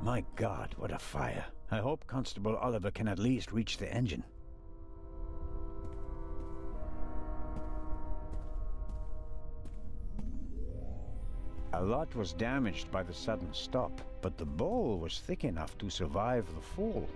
My God, what a fire. I hope Constable Oliver can at least reach the engine. A lot was damaged by the sudden stop, but the bowl was thick enough to survive the fall.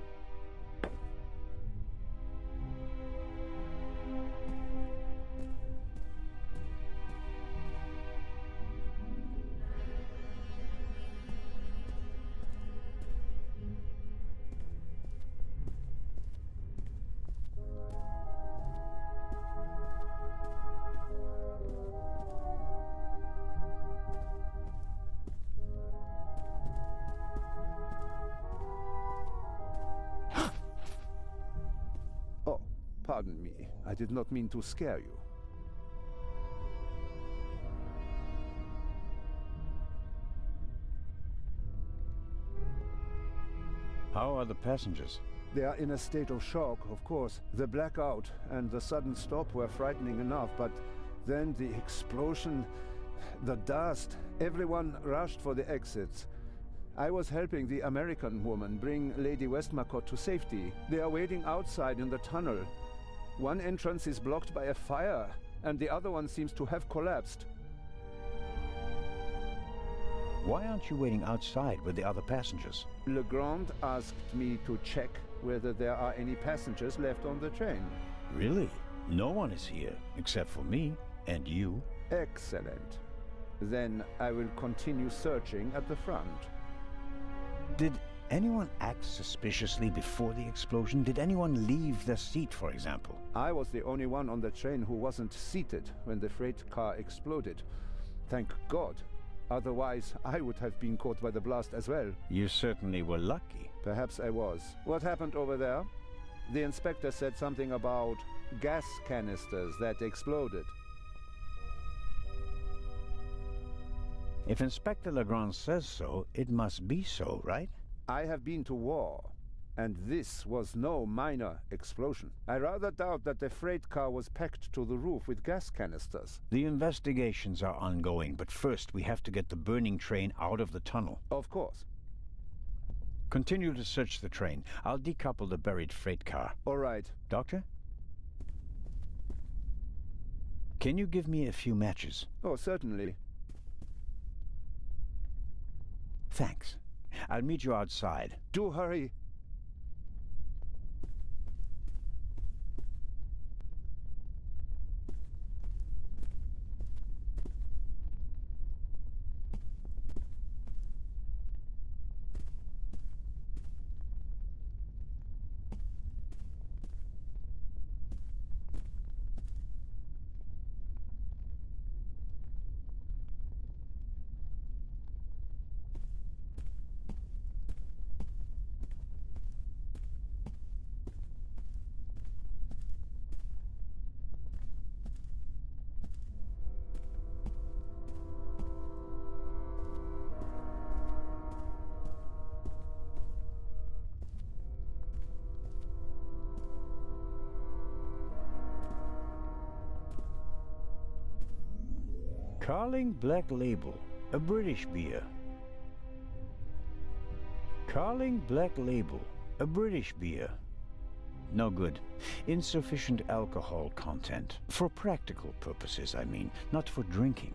Pardon me, I did not mean to scare you. How are the passengers? They are in a state of shock, of course. The blackout and the sudden stop were frightening enough, but then the explosion, the dust, everyone rushed for the exits. I was helping the American woman bring Lady Westmacott to safety. They are waiting outside in the tunnel. One entrance is blocked by a fire, and the other one seems to have collapsed. Why aren't you waiting outside with the other passengers? Legrand asked me to check whether there are any passengers left on the train. Really? No one is here, except for me and you. Excellent. Then I will continue searching at the front. Did anyone act suspiciously before the explosion? Did anyone leave their seat, for example? I was the only one on the train who wasn't seated when the freight car exploded. Thank God. Otherwise, I would have been caught by the blast as well. You certainly were lucky. Perhaps I was. What happened over there? The inspector said something about gas canisters that exploded. If Inspector Legrand says so, it must be so, right? I have been to war, and this was no minor explosion. I rather doubt that the freight car was packed to the roof with gas canisters. The investigations are ongoing, but first we have to get the burning train out of the tunnel. Of course. Continue to search the train. I'll decouple the buried freight car. All right. Doctor? Can you give me a few matches? Oh, certainly. Thanks. I'll meet you outside. Do hurry. Carling Black Label, a British beer. Carling Black Label, a British beer. No good. Insufficient alcohol content. For practical purposes, I mean, not for drinking.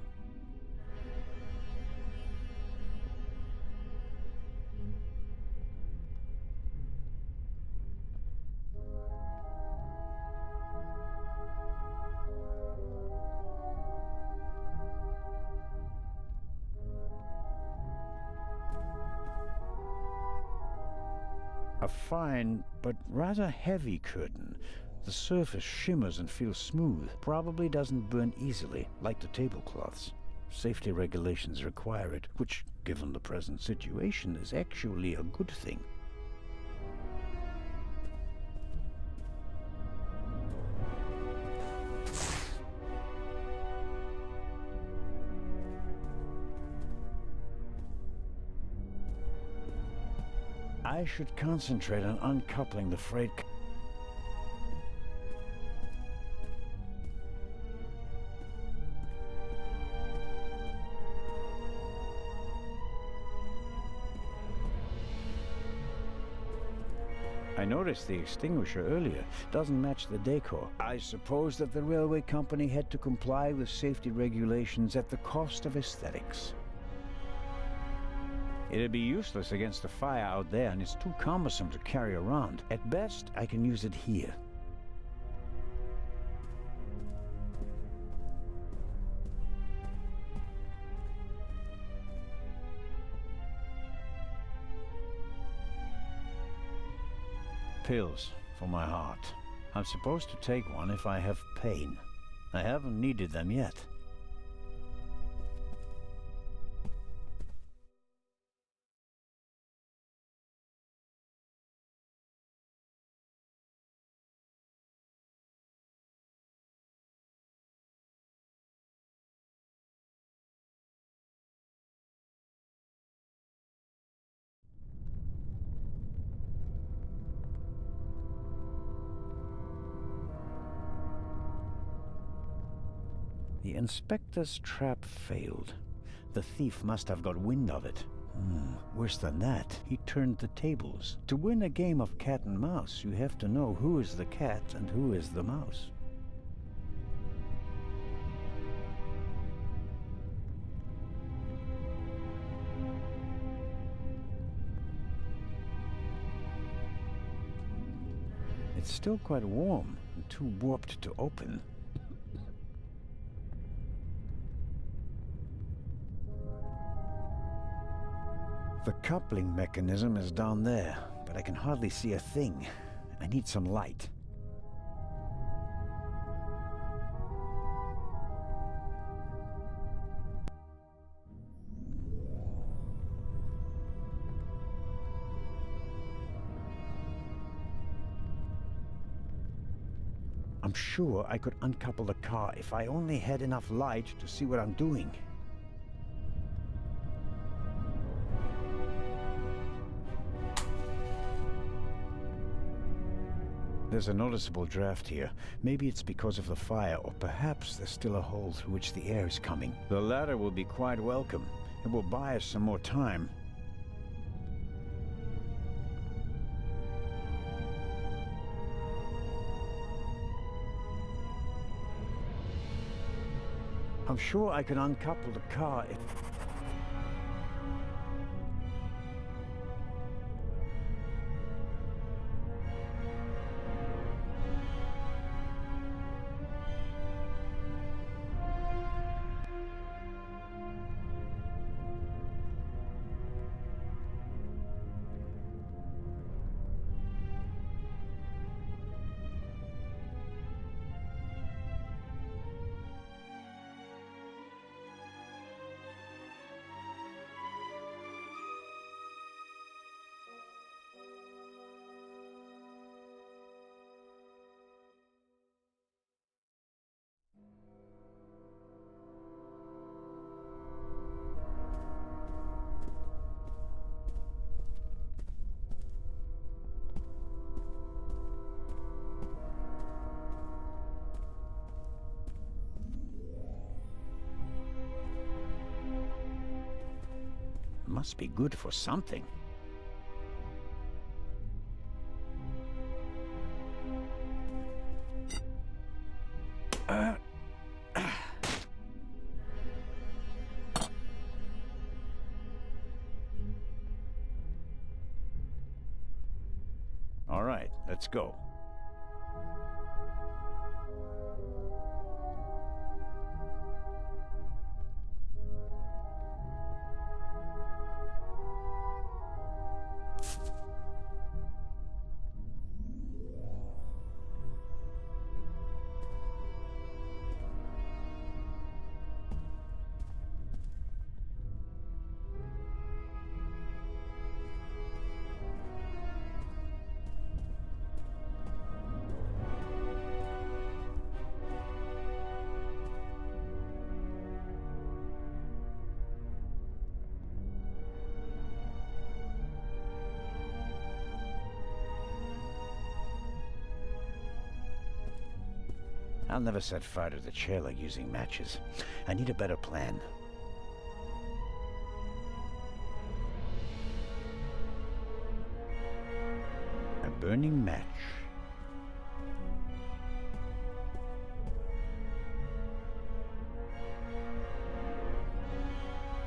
A fine, but rather heavy curtain. The surface shimmers and feels smooth. Probably doesn't burn easily, like the tablecloths. Safety regulations require it, which, given the present situation, is actually a good thing. I should concentrate on uncoupling the freight. I noticed the extinguisher earlier. Doesn't match the decor. I suppose that the railway company had to comply with safety regulations at the cost of aesthetics. It'd be useless against the fire out there, and it's too cumbersome to carry around. At best, I can use it here. Pills for my heart. I'm supposed to take one if I have pain. I haven't needed them yet. The inspector's trap failed. The thief must have got wind of it. Worse than that, he turned the tables. To win a game of cat and mouse, you have to know who is the cat and who is the mouse. It's still quite warm and too warped to open. The coupling mechanism is down there, but I can hardly see a thing. I need some light. I'm sure I could uncouple the car if I only had enough light to see what I'm doing. There's a noticeable draft here. Maybe it's because of the fire, or perhaps there's still a hole through which the air is coming. The latter will be quite welcome. It will buy us some more time. I'm sure I can uncouple the car if... Must be good for something. All right, let's go. I'll never set fire to the trailer using matches. I need a better plan. A burning match.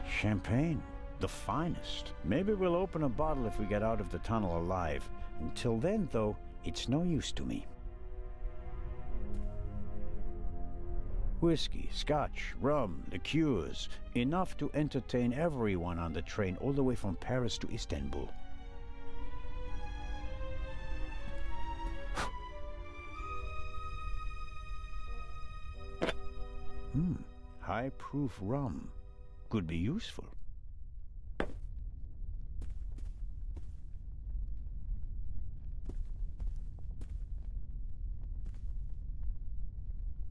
Champagne, the finest. Maybe we'll open a bottle if we get out of the tunnel alive. Until then, though, it's no use to me. Whiskey, scotch, rum, liqueurs, enough to entertain everyone on the train all the way from Paris to Istanbul. High-proof rum. Could be useful.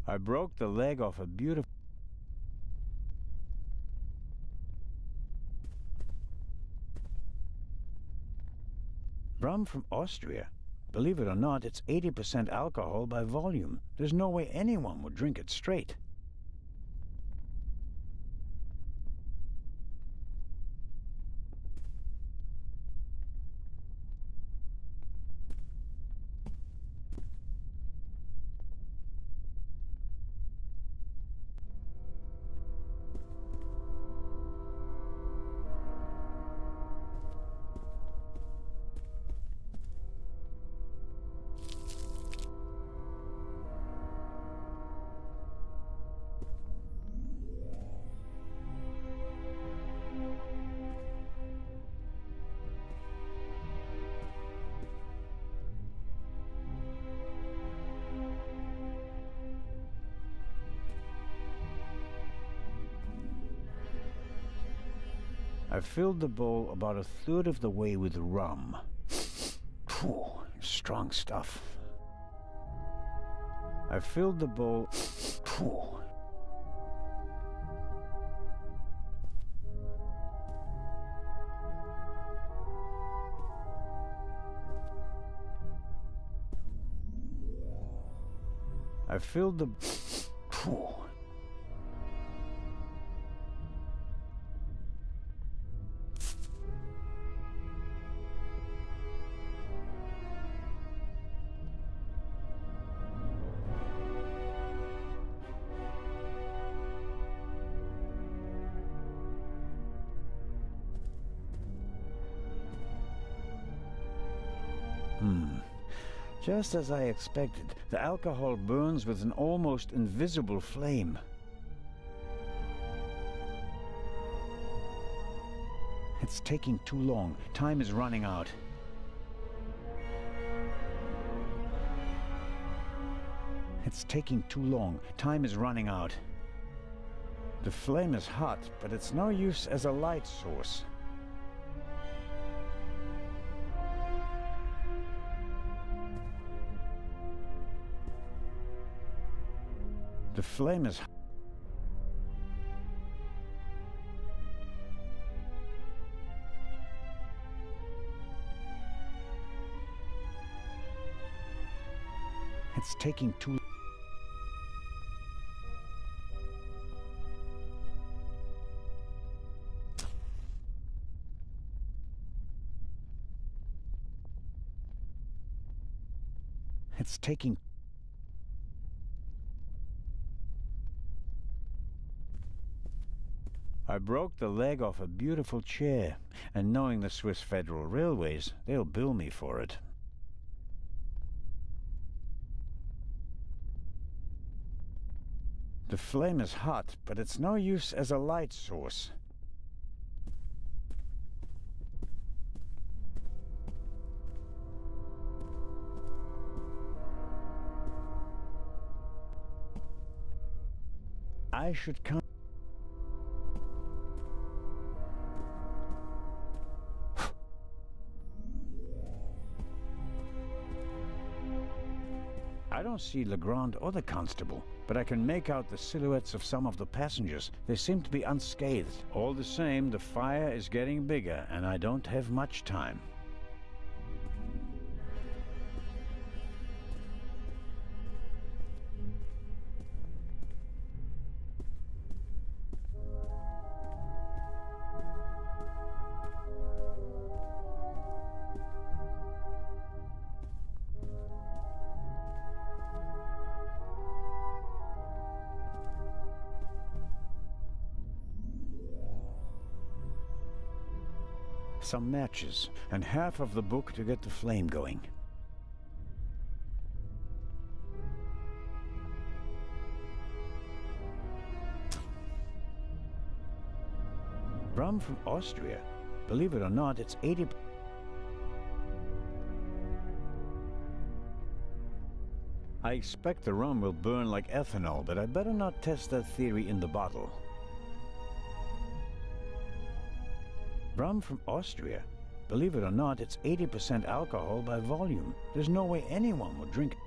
I broke the leg off a beautiful... Rum from Austria. Believe it or not, it's 80% alcohol by volume. There's no way anyone would drink it straight. I filled the bowl about a third of the way with rum. Phew, strong stuff. I filled the bowl... Phew. I filled the... Phew. Just as I expected, the alcohol burns with an almost invisible flame. It's taking too long. Time is running out. It's taking too long. Time is running out. The flame is hot, but it's no use as a light source. The flame is... It's taking too... It's taking... I broke the leg off a beautiful chair, and knowing the Swiss Federal Railways, they'll bill me for it. The flame is hot, but it's no use as a light source. I should come... I don't see Legrand or the Constable, but I can make out the silhouettes of some of the passengers. They seem to be unscathed. All the same, the fire is getting bigger, and I don't have much time. some matches, and half of the book to get the flame going. Rum from Austria. Believe it or not, it's 80... I expect the rum will burn like ethanol, but I better not test that theory in the bottle. Rum from Austria. Believe it or not, it's 80% alcohol by volume. There's no way anyone would drink it.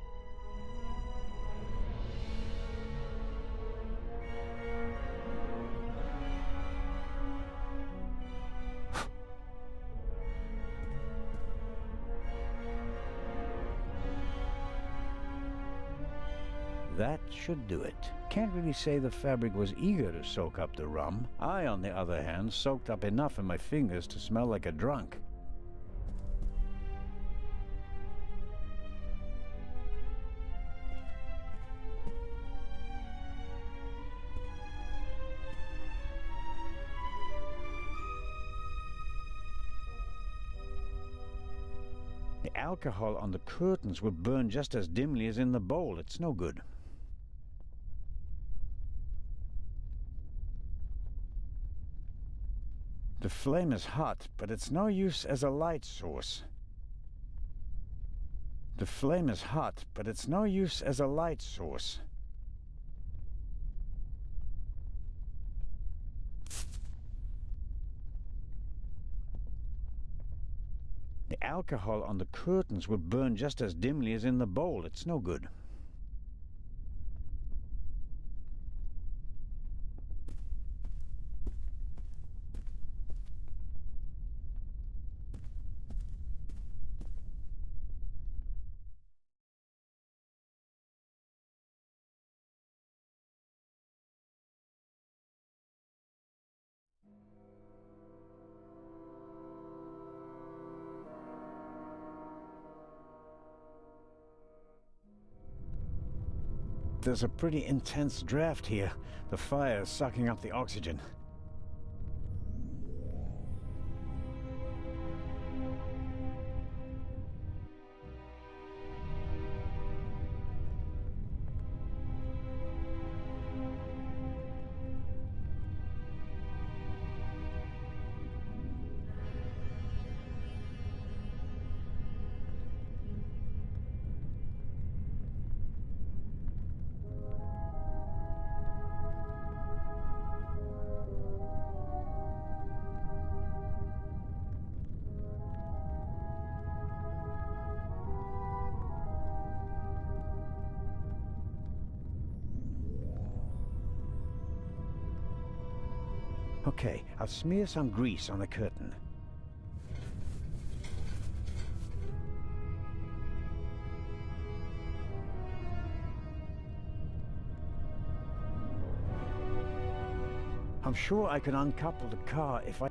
That should do it. Can't really say the fabric was eager to soak up the rum. I, on the other hand, soaked up enough in my fingers to smell like a drunk. The alcohol on the curtains would burn just as dimly as in the bowl. It's no good. The flame is hot, but it's no use as a light source. The flame is hot, but it's no use as a light source. The alcohol on the curtains would burn just as dimly as in the bowl. It's no good. There's a pretty intense draft here. The fire is sucking up the oxygen. Okay, I'll smear some grease on the curtain. I'm sure I can uncouple the car if I...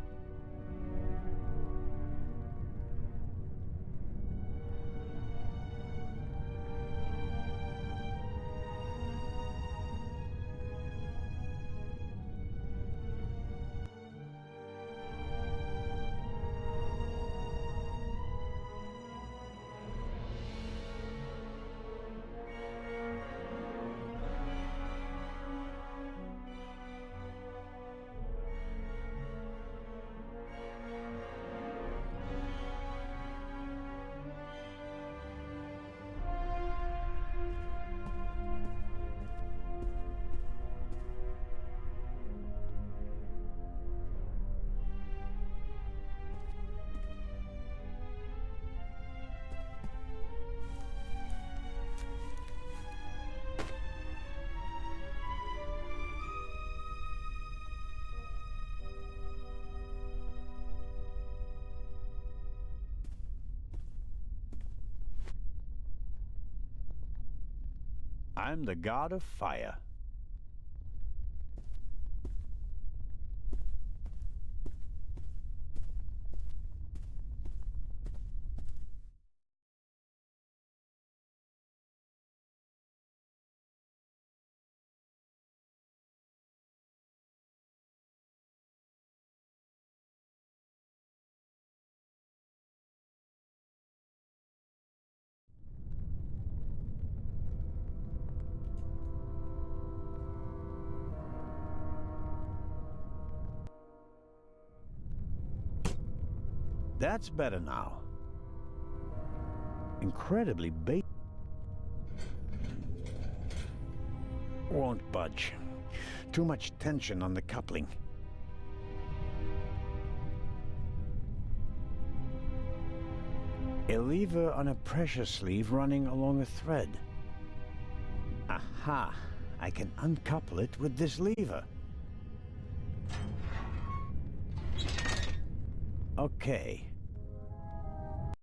I'm the god of fire. That's better now. Incredibly basic. Won't budge. Too much tension on the coupling. A lever on a pressure sleeve running along a thread. Aha! I can uncouple it with this lever. Okay.